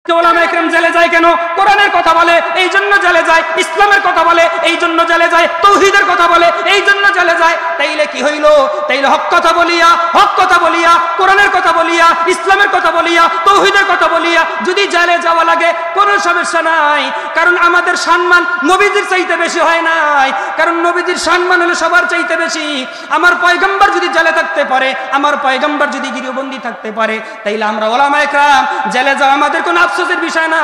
ওলামা ইকরাম জেলে যায় কেন? কোরআনের কথা বলে এই জন্য জেলে যায়, ইসলামের কথা বলে এই জন্য জেলে যায়, তাওহীদের কথা বলে এই জন্য জেলে যায়। তাইলে কি হইল? তাইলে হক কথা বলিয়া কোরআনের কথা বলিয়া ইসলামের কথা বলিয়া তাওহীদের কথা বলিয়া যদি জেলে যাওয়া লাগে কোনো সমস্যা নাই। কারণ আমাদের সম্মান নবীজির চাইতে বেশি হয় নাই, কারণ নবীজির সম্মান হলো সবার চাইতে বেশি। আমার পয়গম্বর যদি জেলে থাকতে পারে, আমার পয়গম্বর যদি গৃহবন্দী থাকতে পারে, তাইলে আমরা ওলামা ইকরাম জেলে যাওয়া আমাদের কোনো আফসোসের বিষয় না।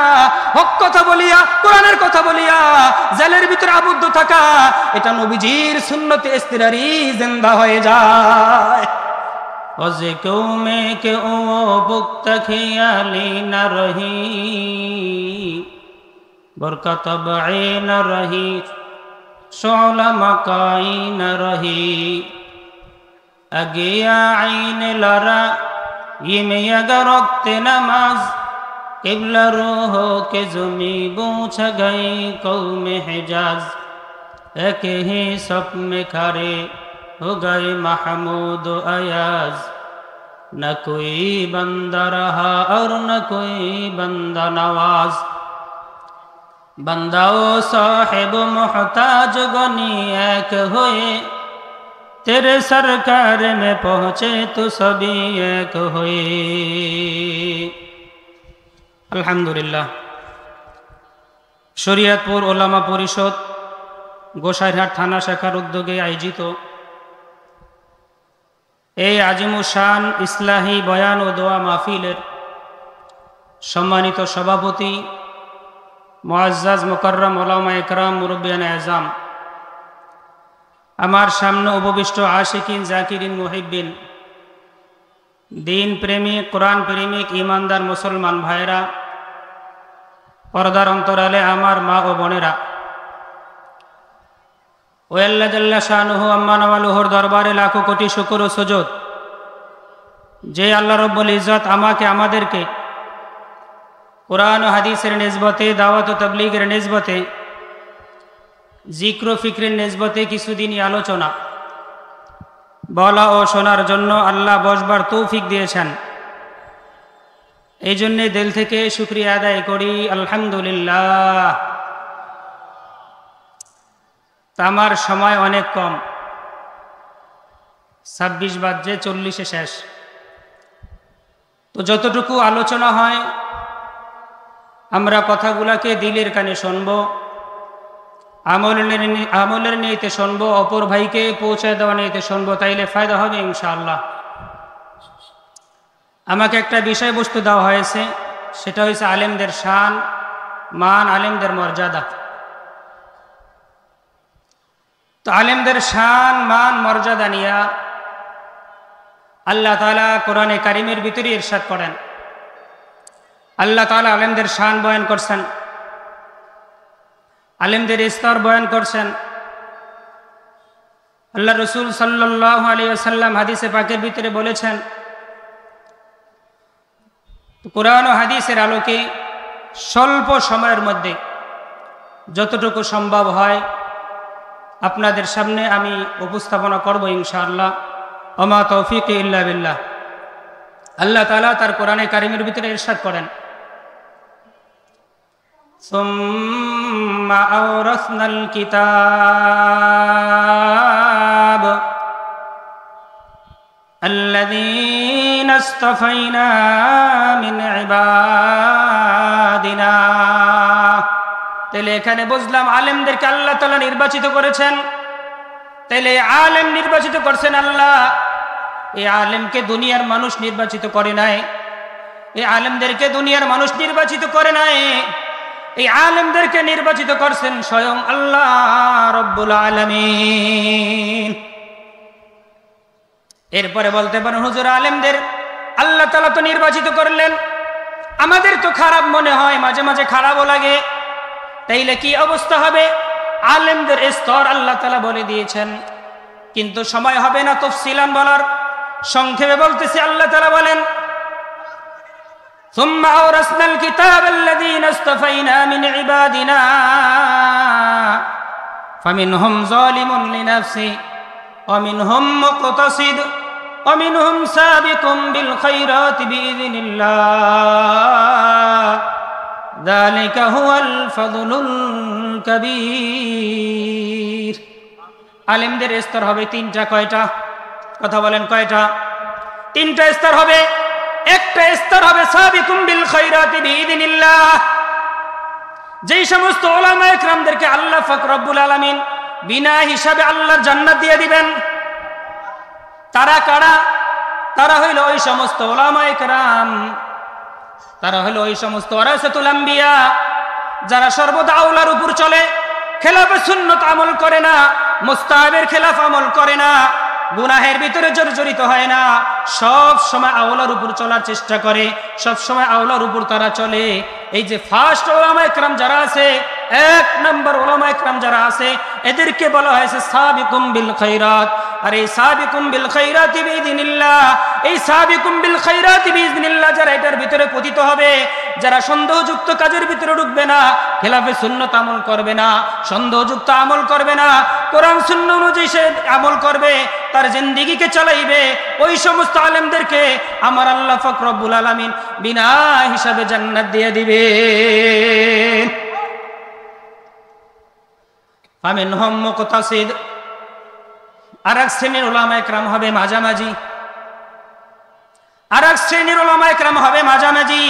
হক কথা বলিয়া কোরআনের কথা বলিয়া জেলের ভিতরে আবদ্ধ থাকা, এটা নবীজির সুন্নতে ইস্তিরারি জিন্দা হয়ে যায়। ওজে কেউ মেকে ও বুক্ত খেয়ালি না রহি, বরকত বাই না রহি, শোলা মকাই না রহি, আগিয়া আইন লরা ইমে अगर वक्त नमाज किबला रूह के जुमी पूछ गई कौम हिजाज, एक ही सप में खड़े हो गए महमूद अयाज, न कोई बंदा रहा और न कोई बंदा नवाज, बंदाओ साहिब मुहताज गनी एक हुए, तेरे सरकार में पहुँचे तो सभी एक हुए। আলহামদুলিল্লাহ। শরীয়তপুর ওলামা পরিষদ গোসাইরহাট থানা শাখার উদ্যোগে আয়োজিত এই আজিমুশান ইসলাহি বয়ান ও দোয়া মাহফিলের সম্মানিত সভাপতি মুআজ্জাজ মুকাররম ওলামা ইকরাম মুরব্বিয়ান আযম, আমার সামনে উপবিষ্ট আশিকিন জাকিরিন মুহিব্বিন, দিন প্রেমিক কোরআন প্রেমিক ইমানদার মুসলমান ভাইরা, পর্দার অন্তরালে আমার মা ও বোনেরা, ও আল্লাহ জাল্লা শানুহু আম্মা নওয়ালুহুর দরবারে লাখো কোটি শুকর ও সুজুদ, যে আল্লাহ রব্বুল ইজ্জত আমাকে আমাদেরকে কোরআন ও হাদিসের নিসবতে, দাওয়াত ও তাবলীগের নিসবতে, জিক্র ফিক্রের নিসবতে কিছুদিনই আলোচনা বলা ও শোনার জন্য আল্লাহ বসবার তৌফিক দিয়েছেন। এই জন্যে দিল থেকে শুকরিয়া আদায় করি, আলহামদুলিল্লাহ। আমার সময় অনেক কম, 26:40 শেষ। তো যতটুকু আলোচনা হয় আমরা কথাগুলাকে দিলের কানে শুনবো, আমলের নিয়তে শুনবো, অপর ভাইকে পৌঁছায় দেওয়া নিয়তে শুনবো, তাইলে ফায়দা হবে ইনশাআল্লাহ। আমাকে একটা বিষয়বস্তু দেওয়া হয়েছে, সেটা হয়েছে আলেমদের শান মান, আলেমদের মর্যাদা। তো আলেমদের শান মান মর্যাদা নিয়া আল্লাহ তাআলা কোরআনে কারিমের ভিতরে ইরশাদ করেন। আল্লাহ তাআলা আলেমদের শান বয়ান করছেন, আলেমদের স্তর বয়ান করছেন। আল্লাহ রসুল সাল্লাল্লাহু আলাইহি ওয়াসাল্লাম হাদিসে পাকের ভিতরে বলেছেন, কোরআন ও হাদিসের আলোকে স্বল্প সময়ের মধ্যে যতটুকু সম্ভব হয় আপনাদের সামনে আমি উপস্থাপনা করব ইনশাআল্লাহ। ওমা তৌফিক ইল্লা বিল্লাহ। আল্লাহ তাআলা তার কোরআনে কারিমের ভিতরে ইরশাদ করেন, ثم أورثنا الكتاب الذين اصطفينا من عبادنا। তাহলে এখানে বুঝলাম আলেমদেরকে আল্লাহ তাআলা নির্বাচিত করেছেন। তাহলে আলেম নির্বাচিত করছেন আল্লাহ। এই আলেমকে দুনিয়ার মানুষ নির্বাচিত করে নাই, এই আলেমদেরকে দুনিয়ার মানুষ নির্বাচিত করে নাই, এই আলেমদেরকে নির্বাচিত করছেন স্বয়ং আল্লাহ রব্বুল আলামিন। এরপরে বলতে পারেন, হুজুর আলেমদের আল্লাহ তাআলা তো নির্বাচিত করলেন, আমাদের তো খারাপ মনে হয়, মাঝে মাঝে খারাপও লাগে, তাইলে কি অবস্থা হবে? আলেমদের স্তর আল্লাহ তাআলা বলে দিয়েছেন, কিন্তু সময় হবে না তাফসীলান বলার, সংক্ষেপে বলতেছি। আল্লাহ তাআলা বলেন, ثم أورثنا الكتاب الذين اصطفينا من عبادنا فمنهم ظالم لنفسه ومنهم مقتصد ومنهم سابق بالخيرات بإذن الله যালিকা হুয়াল ফাদলুল কাবীর। আলেমদের স্তর হবে তিনটা। কয়টা? কথা বলেন কয়টা? তিনটা স্তর হবে। একটা স্তর হবে সাবিকুম বিল খায়রাতি বিইذنিল্লাহ, যেই সমস্ত উলামায়ে কেরামদেরকে আল্লাহ পাক রব্বুল আলামিন বিনা হিসাবে আল্লাহর জান্নাত দিয়ে দিবেন। তারা কারা? তারা হইল ওই সমস্ত উলামায়ে কেরাম, তারা হইল ওই সমস্ত ওয়ারাসাতুল আম্বিয়া, যারা সর্বদা আওলার উপর চলে, খেলাফে সুন্নত আমল করে না, মুস্তাহাবের খেলাফ আমল করে না, গুনাহের ভিতরে জড়িত হয় না, সব সময় আওলার উপর চলার চেষ্টা করে, সব সময় আওলার উপর তারা চলে। এই যে ফার্স্ট উলামায়ে কেরাম যারা আছে, এক নম্বর উলামায়ে কেরাম যারা আছে, এদেরকে বলা হয়েছে সাবিকুম বিল খায়রাত। আর এই সাবিকুম বিল খায়রাতি বিইذনিল্লাহ, এই সাবিকুম বিল খায়রাতি বিইذনিল্লাহ যারা এটার ভিতরে পতিত হবে, যারা সন্দেহযুক্ত কাজের ভিতরে ঢুকবে না, খেলাফে সুন্নাত আমল করবে না, সন্দেহযুক্ত আমল করবে না, কোরআন সুন্নাহ অনুযায়ী সে আমল করবে, তার জিন্দেগিকে চালাইবে, ওই সমস্ত আলেমদেরকে আমার আল্লাহ পাক রব্বুল আলামিন বিনা হিসাবে জান্নাত দিয়ে দিবেন। ফামিনহুম মুকতাসিদ, আর এক শ্রেণীর উলামায়ে কেরাম হবে মাঝামাঝি, আর এক শ্রেণীর উলামায়ে কেরাম হবে মাঝামাঝি।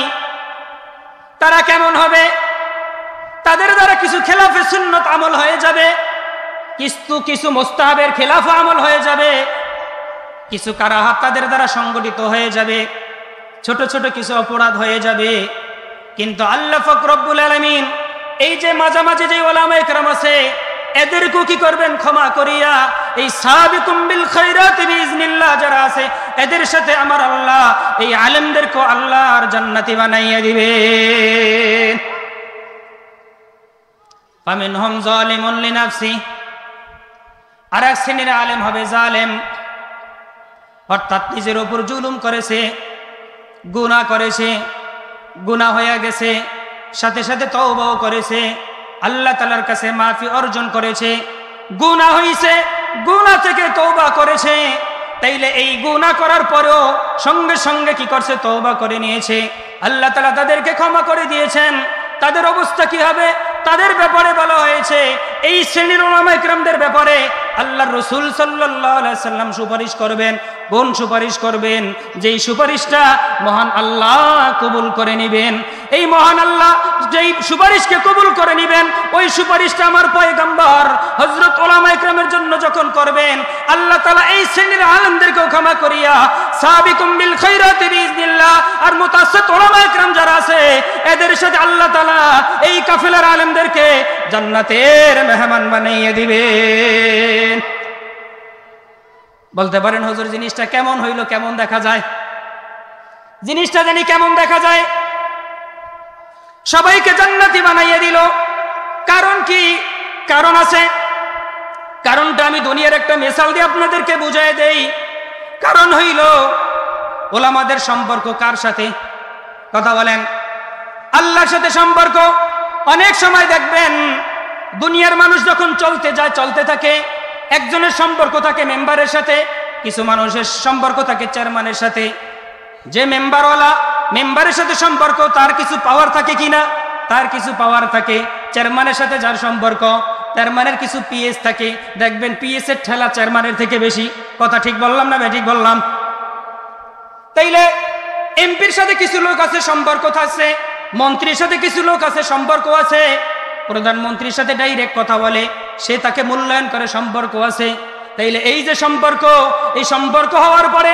তারা কেমন হবে? তাদের দ্বারা কিছু খেলাফে সুন্নত আমল হয়ে যাবে, কিছু মুস্তাহাবের খেলাফ আমল হয়ে যাবে, কিছু কারাহাত তাদের দ্বারা সংগঠিত হয়ে যাবে, ছোট ছোট কিছু অপরাধ হয়ে যাবে। কিন্তু আল্লাহ পাক রব্বুল আলামিন এই যে মাঝামাঝি যে উলামায়ে কেরাম আছে, এদেরকে কি করবেন? ক্ষমা করিয়া এই সাবিকুম বিল খায়রাতি বিইذনিল্লাহ যারা আছে, এদের সাথে আমার আল্লাহ এই আলেমদেরকে আল্লাহর জান্নাতি বানাইয়া দিবেন। ফামিনহুম যালিমুন লিনাফসি, আর এক শ্রেণীর আলেম হবে জালেম, অর্থাৎ নিজের উপর জুলুম করেছে, গুনাহ করেছে, গুনাহ হয়ে গেছে, সাথে সাথে তওবাও করেছে, আল্লাহ তাআলার কাছে মাফি অর্জন করেছে, গুনাহ হইছে, গুনাহ থেকে তওবা করেছে। তাইলে এই গুনাহ করার পরেও সঙ্গে সঙ্গে কি করছে? তওবা করে নিয়েছে, আল্লাহ তাআলা তাদেরকে ক্ষমা করে দিয়েছেন। তাদের অবস্থা কি হবে? তাদের ব্যাপারে বলা হয়েছে, এই শ্রেণীর উলামায়ে কেরামদের ব্যাপারে আল্লাহর রাসূল সাল্লাল্লাহু আলাইহি সাল্লাম সুপারিশ করবেন। কোন সুপারিশ করবেন? যেই সুপারিশটা মহান আল্লাহ কবুল করে নেবেন। এই মহান আল্লাহ যেই সুপারিশকে কবুল করে নেবেন, ওই সুপারিশটা আমার পয়গম্বর হযরত উলামায়ে কেরামের জন্য যখন করবেন, আল্লাহ তাআলা এই শ্রেণীর আলেমদেরকেও ক্ষমা করিয়া সাবিকুম বিল খায়রাতি বিইذনিল্লাহ আর মুতাসাসসিত উলামায়ে কেরাম যারা আছে, এদের সাথে আল্লাহ তাআলা এই কাফেলার আলেমদেরকে জান্নাতের মেহমান বানিয়ে দিবেন। বলতে পারেন হুজুর জিনিসটা কেমন হইল, কেমন দেখা যায়? জিনিসটা জানি কেমন দেখা যায়? সবাইকে জান্নাতি বানাইয়া দিল। কারণ কি? কারণ আছে। কারণটা আমি দুনিয়ার একটা মিসাল দিয়ে আপনাদেরকে বুঝাই দেই। কারণ হইল ওলামাদের সম্পর্ক কার সাথে? কথা বলেন। আল্লাহর সাথে সম্পর্ক। অনেক সময় দেখবেন দুনিয়ার মানুষ যখন চলতে যায়, চলতে থাকে, একজনের সম্পর্ক থাকে মেম্বারের সাথে, কিছু মানুষের সম্পর্ক থাকে চেয়ারম্যানের সাথে। যে মেম্বারওয়ালা, মেম্বারের সাথে সম্পর্ক, তার কিছু পাওয়ার থাকে কিনা? তার কিছু পাওয়ার থাকে। চেয়ারম্যানের সাথে যার সম্পর্ক, চেয়ারম্যানের কিছু পিএস থাকে। দেখবেন পিএস এর ঠেলা চেয়ারম্যানের থেকে বেশি। কথা ঠিক বললাম না ঠিক বললাম? তাইলে এমপির সাথে কিছু লোক আছে সম্পর্ক আছে, মন্ত্রীর সাথে কিছু লোক আছে সম্পর্ক আছে, প্রধানমন্ত্রীর সাথে ডাইরেক্ট কথা বলে, সে তাকে মূল্যায়ন করে, সম্পর্ক আছে। তাইলে এই যে সম্পর্ক, এই সম্পর্ক হওয়ার পরে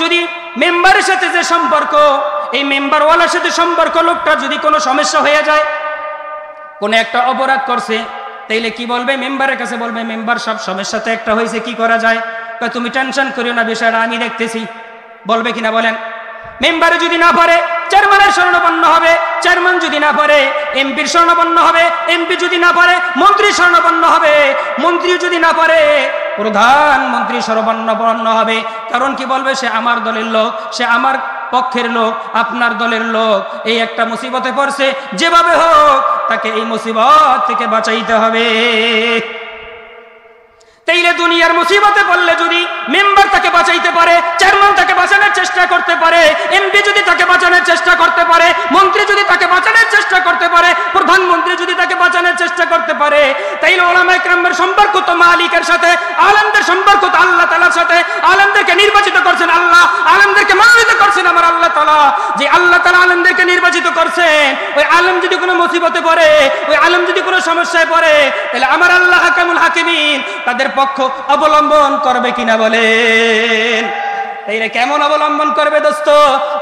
যদি মেম্বারের সাথে যে সম্পর্ক, এই মেম্বারওয়ালার সাথে সম্পর্ক, লোকটা যদি কোনো সমস্যা হয়ে যায়, কোনো একটা অপরাধ করছে, তাইলে কি বলবে? মেম্বারের কাছে বলবে, মেম্বার সব সমস্যা তো একটা হয়েছে, কি করা যায়? তুমি টেনশন করিও না, বিষয়টা আমি দেখতেছি। বলবে কিনা বলেন? মেম্বারে যদি না পারে চেয়ারম্যানের শরণাপন্ন হবে, চেয়ারম্যান যদি না পারে এমপির শরণাপন্ন হবে, এমপি যদি না পারে মন্ত্রী শরণাপন্ন হবে, মন্ত্রী যদি না পারে প্রধানমন্ত্রী শরণাপন্ন হবে। কারণ কি বলবে? সে আমার দলের লোক, সে আমার পক্ষের লোক, আপনার দলের লোক। এই একটা মুসিবতে পড়ছে, যেভাবে হোক তাকে এই মুসিবত থেকে বাঁচাইতে হবে। তাইলে দুনিয়ার মুসিবতে পড়লে যদি মেম্বার তাকে বাঁচাইতে পারে, চেয়ারম্যান তাকে বাঁচানোর চেষ্টা করতে পারে, এমপি যদি তাকে বাঁচানোর চেষ্টা করতে পারে, মন্ত্রী যদি তাকে বাঁচানোর চেষ্টা করতে পারে, প্রধানমন্ত্রী যদি তাকে বাঁচানোর চেষ্টা করতে পারে, তাইলে উলামায়ে কেরামের সম্পর্ক তো মালিকের সাথে, আলেমদের সম্পর্ক তো আল্লাহ তাআলার সাথে। আলেমদেরকে নির্বাচিত করছেন আল্লাহ, আলেমদেরকে মনোনীত করছেন আমার আল্লাহ তাআলা। যে আল্লাহ তাআলা আলেমদেরকে নির্বাচিত করছেন, ওই আলেম যদি কোনো মুসিবতে পড়ে, ওই আলেম যদি কোনো সমস্যায় পড়ে, তাহলে আমার আল্লাহ হাকামুল হাকিমিন তাদের পক্ষ অবলম্বন করবে কিনা বলেন? তাইলে কেমন অবলম্বন করবে দোস্ত?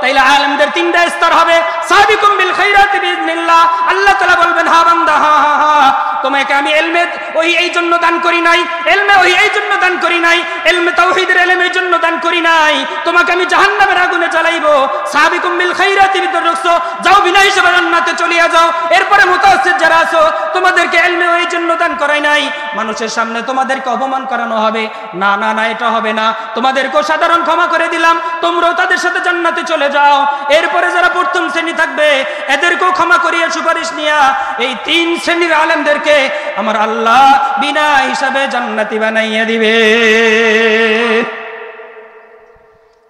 তাইলে আলেমদের তিনটা স্তর হবে। সাবিকুম বিল খাইরাতি বিইذنিল্লাহ, আল্লাহ তাআলা বলবেন হা বান্দা হা হা হা, তোমাকে আমি ইলমে ওই এই জন্য দান করি নাই, ইলমে ওই এই জন্য দান করি নাই, ইলমে তাওহীদের ইলম এই জন্য দান করি নাই, তোমাকে আমি জাহান্নামের আগুনে জ্বালাইবো। সাবিকুম বিল খাইরাতি বিদরুস, যাও বিনা হিসাবে জান্নাতে চলিয়া যাও। এরপরে মুতাআসসির যারা আছো, তোমাদেরকে ইলমে ওই জন্য দান করাই নাই, মানুষের সামনে তোমাদেরকে অপমান করানো হবে না, না না এটা হবে না, তোমাদেরকে সাধারণ ক্ষমা করে দিলাম, তোমরাও তাদের সাথে জান্নাতে চলে যাও। এরপরে যারা প্রথম শ্রেণী থাকবে, এদেরকেও ক্ষমা করিয়া সুপারিশ নিয়া এই তিন শ্রেণীর আলেমদেরকে আমার আল্লাহ বিনা হিসাবে জান্নাতি বানাইয়া দিবে।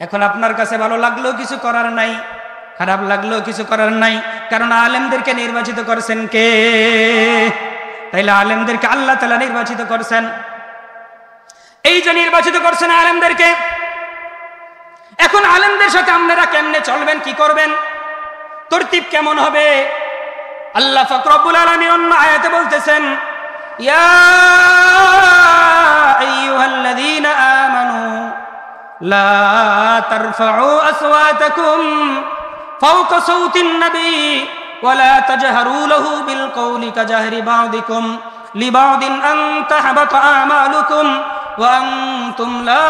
এখন আপনার কাছে ভালো লাগলেও কিছু করার নাই, খারাপ লাগলেও কিছু করার নাই, কারণ আলেমদেরকে নির্বাচিত করছেন কে? তাইলে আলেমদেরকে আল্লাহ তাআলা নির্বাচিত করছেন। এই যে নির্বাচিত করছেন আলেমদেরকে, এখন আলেমদের সাথে আপনারা কেমনে চলবেন, কি করবেন, তরতিব কেমন হবে? আল্লাহ পাক রব্বুল আলামিন অন্য আয়াতে বলতেছেন, ইয়া আইয়ুহাল্লাযীনা আমানু লা তারফাউ আসওয়াতাকুম ফাওকা সাওতিন নবী ওয়া লা তাজহারু লাহু বিল কওলি কাজাহরি বা'দিকুম লিবা'দিন আন তাহবাতা আমালুকুম ওয়া আনতুম লা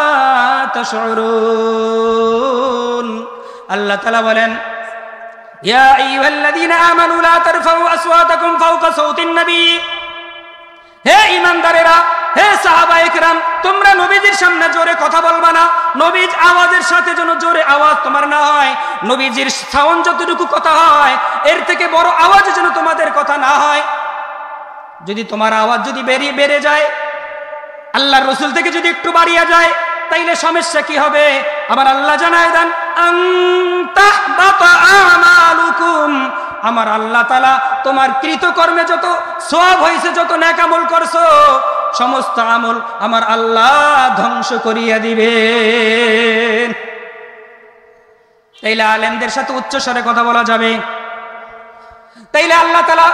তাশউরুন। আল্লাহ তাআলা বলেন, ইয়া আইয়ুহাল্লাযীনা আমানু লা তারফাউ আসওয়াতাকুম ফাওকা সাওতিন নবী, হে ঈমানদারেরা, হে সাহাবায়ে কেরাম, তোমরা নবীজির সামনে জোরে কথা বলবা না। নবীর আওয়াজের সাথে যেন জোরে আওয়াজ তোমার না হয়, নবীজির সাউন্ড যতটুকু কথা হয় এর থেকে বড় আওয়াজে যেন তোমাদের কথা না হয়। যদি তোমার আওয়াজ যদি বেড়ে যায়, আল্লাহর রাসূল থেকে যদি একটু বাড়িয়ে যায়, তাইলে সমস্যা কি হবে? আমার আল্লাহ জানায় দেন, আনতাহবাতা আমালুকুম, আমার আল্লাহ তাআলা তোমার কৃতকর্মে যত সওয়াব হয়েছে, যত নেক আমল করছো, সমস্ত আমল আমার আল্লাহ ধ্বংস করিয়া দিবেন। তাইলে আলেমদের সাথে উচ্চ স্বরে কথা বলা যাবে? তাইলে আল্লাহ তাআলা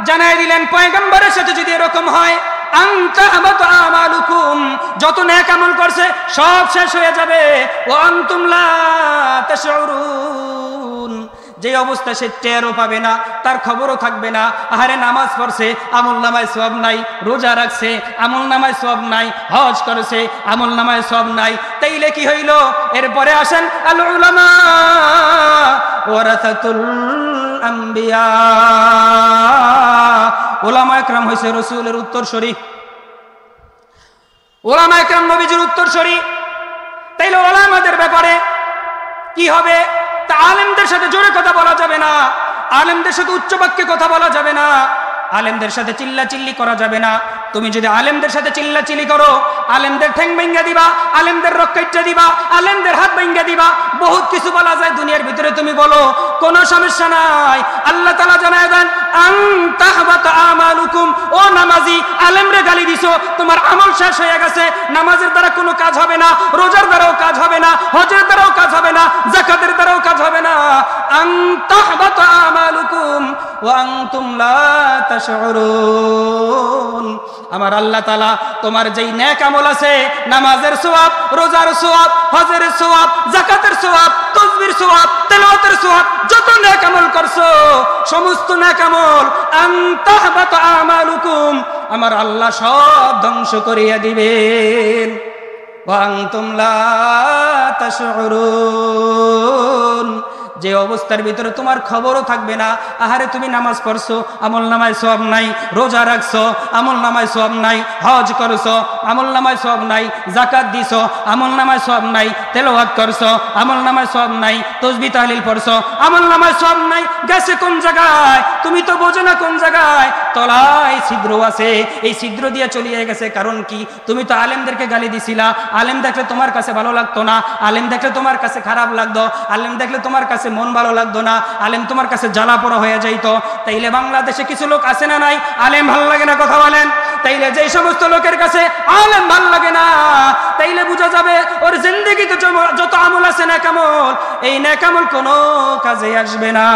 জানায় দিলেন, পয়গম্বরের সাথে যদি এরকম হয়, আনতাহবাতা আমালুকুম, যত নেক আমল করছে সব শেষ হয়ে যাবে, ওয়া আনতুম লা তাশউরুন, যে অবস্থা সে টেরও পাবে না, তার খবরও থাকবে না। আহারে নামাজ পড়ছে, আমল নামায় সওয়াব নাই, রোজা রাখছে, আমল নামায় সওয়াব নাই, হজ করেছে, আমল নামায় সওয়াব নাই, তাইলে কি হইল? এরপরে আসেন, আল উলামা ওয়ারাসাতুল আম্বিয়া, উলামায়ে কেরাম হইছে রাসূলের উত্তরসূরি, উলামায়ে কেরাম নবীজির উত্তরসূরি। তাইলে উলামাদের ব্যাপারে কি হবে? তা আলেমদের সাথে জোরে কথা বলা যাবে না, আলেমদের সাথে উচ্চ বাক্যে কথা বলা যাবে না, আলেমদের সাথে চিল্লাচিল্লি করা যাবে না। তুমি যদি আলেমদের সাথে চিল্লাচিল্লি করো, আলেমদের ঠ্যাং ভাঙ্গা দিবা, আলেমদের রক কাইটা দিবা, আলেমদের হাত ভাঙ্গা দিবা, বহুত কিছু বলা যায় দুনিয়ার ভিতরে, তুমি বলো, কোনো সমস্যা নাই। আল্লাহ তাআলা জানায় দেন, আনতাহবাতা আমালুকুম, ও নামাজি, আলেমরে গালি দিছো, তোমার আমল শেষ হয়ে গেছে, নামাজের দ্বারা কোনো কাজ হবে না, রোজার দ্বারাও কাজ হবে না, হজের দ্বারাও কাজ হবে না, যাকাতের দ্বারাও কাজ হবে না। আনতাহবাতা আমালুকুম ওয়া আনতুম লা তাশউরুন, আমার আল্লাহ তাআলা তোমার যেই নেক আমল আছে, নামাজের সওয়াব, রোজার সওয়াব, হজের সওয়াব, যাকাতের সওয়াব, তাসবির সওয়াব, তেলাওয়াতের সওয়াব, যত নেক আমল করছো সমস্ত নেক আমল আনতাহবাতা আমালুকুম, আমার আল্লাহ সব ধ্বংস করিয়া দিবেন। ওয়া আনতুম লা তাশউরুন, যে অবস্থার ভিতরে তোমার খবরও থাকবে না, আহারে তুমি নামাজ পড়ছো, আমল নামায় সওয়াব নাই, রোজা রাখছো, আমল নামায় সওয়াব নাই, হজ করছো, আমল নামায় সওয়াব নাই, যাকাত দিছো, আমল নামায় সওয়াব নাই, তেলাওয়াত করছো, আমল নামায় সওয়াব নাই, তাসবিহ তাহলিল পড়ছো, আমল নামায় সওয়াব নাই। গেছে কোন জায়গায়? তুমি তো বোঝো না কোন জায়গায়। তলায় ছিদ্র আছে, এই ছিদ্র দিয়ে চলিয়ে গেছে। কারণ কি? তুমি তো আলেমদেরকে গালি দিছিলা, আলেম দেখলে তোমার কাছে ভালো লাগতো না, আলেম দেখলে তোমার কাছে খারাপ লাগতো, আলেম দেখলে তোমার কাছে মন ভালো লাগতো না, আলেম তোমার কাছে জ্বালা পোড়া হয়ে যাইতো। তাইলে বাংলাদেশে কিছু লোক আছে না নাই, আলেম ভালো লাগে না, কথা বলেন? তাইলে যেই সমস্ত লোকের কাছে আলেম ভালো লাগে না, তাইলে বোঝা যাবে ওর জিন্দেগিতে যত আমল আছে নেকামল, এই নেকামল কোনো কাজে আসবে না।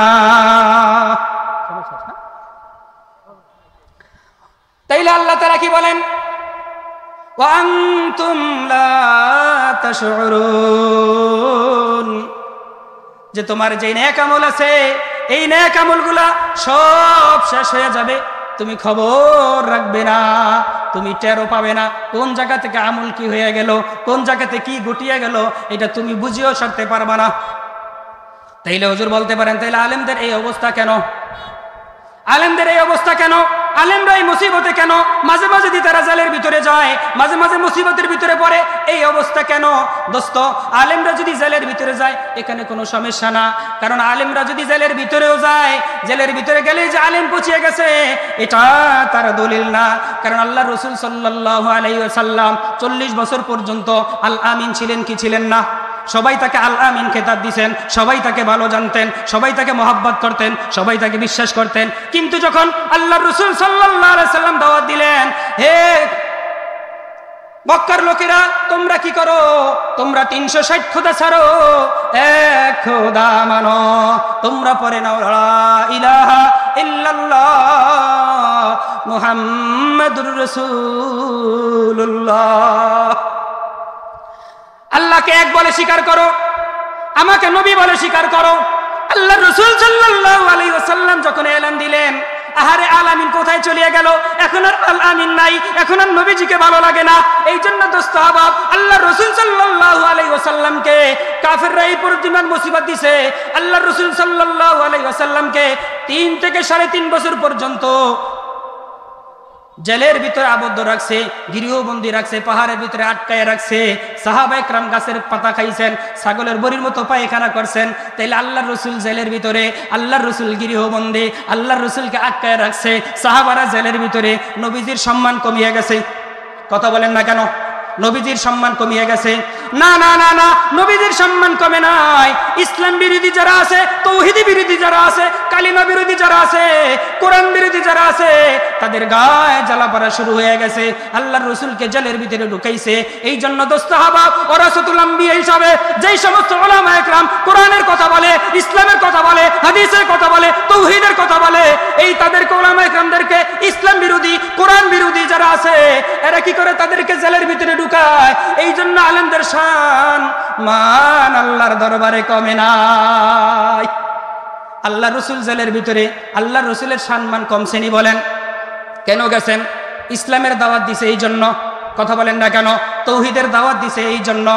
তাইলে আল্লাহ তাআলা কি বলেন? ওয়া আনতুম লা তাশউরুন, যে তোমার যে নেক আমল আছে এই নেক আমলগুলা সব শেষ হয়ে যাবে, তুমি খবর রাখবে না, তুমি টেরও পাবে না কোন জায়গা থেকে আমল কি হয়ে গেল, কোন জায়গাতে কি ঘটিয়ে গেল, এটা তুমি বুঝিও সারতে পারবা না। তাইলে হুজুর বলতে পারেন, তাইলে আলেমদের এই অবস্থা কেন? আলেমদের এই অবস্থা কেন? আলেমরা এই মুসিবতে কেন? মাঝে মাঝে দি তারা জালের ভিতরে যায়, মাঝে মাঝে মুসিবতের ভিতরে পড়ে, এই অবস্থা কেন? দোস্ত, আলেমরা যদি জেলের ভিতরে যায় এখানে কোনো সমস্যা না, কারণ আলেমরা যদি জেলের ভিতরেও যায়, জেলের ভিতরে গেলে যে আলেম পচিয়ে গেছে এটা তার দলিল না। কারণ আল্লাহ রাসূল সাল্লাল্লাহু আলাইহি ওয়াসাল্লাম 40 বছর পর্যন্ত আল আমিন ছিলেন কি ছিলেন না? সবাই তাকে আল আমিন খেতাব দিয়েছেন, সবাই তাকে ভালো জানতেন, সবাই তাকে মহব্বত করতেন, সবাই তাকে বিশ্বাস করতেন। কিন্তু যখন আল্লাহ রাসূল সাল্লাল্লাহু আলাইহি ওয়াসাল্লাম দাওয়াত দিলেন, হে মক্কার লোকেরা তোমরা কি করো? তোমরা 360 খোদা ছাড়ো, এক খোদা মানো, তোমরা পড়ে নাও লা ইলাহা ইল্লাল্লাহ মুহাম্মাদুর রাসূলুল্লাহ। আল্লাহকে এক বলে স্বীকার করো, আমাকে নবী বলে স্বীকার করো। আল্লাহ রাসূল সাল্লাল্লাহু আলাইহি ওয়াসাল্লাম যখন এলান দিলেন, আহারে আল আমিন কোথায় চলে গেল? এখন আর আল আমিন নাই, এখন আর নবীজিকে ভালো লাগে না। এই জন্য দোস্ত আহবাব, আল্লাহ রাসূল সাল্লাল্লাহু আলাইহি ওয়াসাল্লামকে কাফেররা এই পরিমাণ মুসিবত দিছে। আল্লাহ রাসূল সাল্লাল্লাহু আলাইহি ওয়াসাল্লামকে 3 থেকে 3.5 বছর পর্যন্ত জেলের ভিতরে আবদ্ধ রাখছে, গৃহবন্দী রাখছে, পাহাড়ের ভিতরে আটকায় রাখছে। সাহাবা একরাম গাছের পাতা খাইছেন, ছাগলের বড়ির মতো পায়খানা করছেন। তাইলে আল্লাহর রাসূল জেলের ভিতরে, আল্লাহর রাসূল গৃহবন্দী, আল্লাহর রাসূলকে আটকায় রাখছে, সাহাবারা জেলের ভিতরে। নবীজির সম্মান কমিয়ে গেছে, কথা বলেন না কেন? নবীজির সম্মান কমিয়ে গেছে? না না না না, নবীজির সম্মান কমে নাই। ইসলাম বিরোধী যারা আছে, তৌহিদি বিরোধী যারা আছে, কালিমা বিরোধী যারা আছে, কোরআন বিরোধী যারা আছে, তাদের গায়ে জ্বালা পড়া শুরু হয়ে গেছে। আল্লাহর রাসূলকে জেলের ভিতরে ঢুকাইছে। এই জন্য দোস্ত আহবাব, ওরাসাতুল আম্বিয়া হিসাবে যেই সমস্ত উলামা একরাম কোরআনের কথা বলে, ইসলামের কথা বলে, হাদিসের কথা বলে, তৌহিদের কথা বলে, এই তাদেরকে উলামা একরামদেরকে ইসলাম বিরোধী, কোরআন বিরোধী যারা আছে, এরা কি করে? তাদেরকে জেলের ভিতরে ঢুকায়। এই জন্য আলেমদের শান মান আল্লাহর দরবারে কমে নাই। আল্লাহ রাসূল জেলের ভিতরে, আল্লাহ রাসূলের সম্মান কমছেনি বলেন? কেন গেছেন? ইসলামের দাওয়াত দিছে এই জন্য, কথা বলেন না কেন? তৌহিদের দাওয়াত দিছে এই জন্য,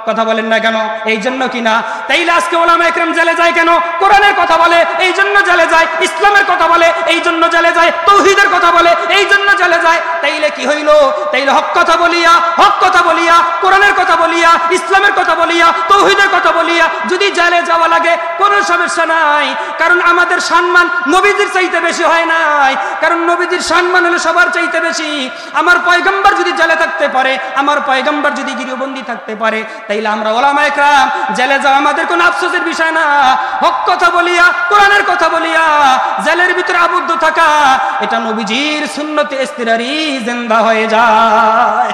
কথা বলেন না কেন? এই জন্য কিনা? তাইলে আজকে উলামা একরাম জেলে যায় কেন? কোরআনের কথা বলে এই জন্য জেলে যায়, ইসলামের কথা বলে এই জন্য জেলে যায়, তৌহিদের কথা বলে এই জন্য জেলে যায়। তাইলে কি হইল? তাইলে হক কথা বলিয়া, হক কথা বলিয়া, কোরআনের কথা বলিয়া, ইসলামের কথা বলিয়া, তৌহিদের কথা বলিয়া যদি জেলে যাওয়া লাগে কোনো সমস্যা নাই। কারণ আমাদের সম্মান নবীজির চাইতে বেশি হয় নাই, কারণ নবীজির সম্মান হলো সবার চাইতে বেশি। আমার পয়গম্বর যদি জেলে থাকতে পারে, আমার পয়গম্বর যদি গৃহবন্দী থাকতে পারে, তাইলে আমরা উলামা একরাম জেলে যাওয়া আমাদের কোনো আফসোসের বিষয় না। হক কথা বলিয়া, কোরআনের কথা বলিয়া জেলের ভিতরে আবদ্ধ থাকা, এটা নবীজির সুন্নতে ইস্তিরারি জিন্দা হয়ে যায়।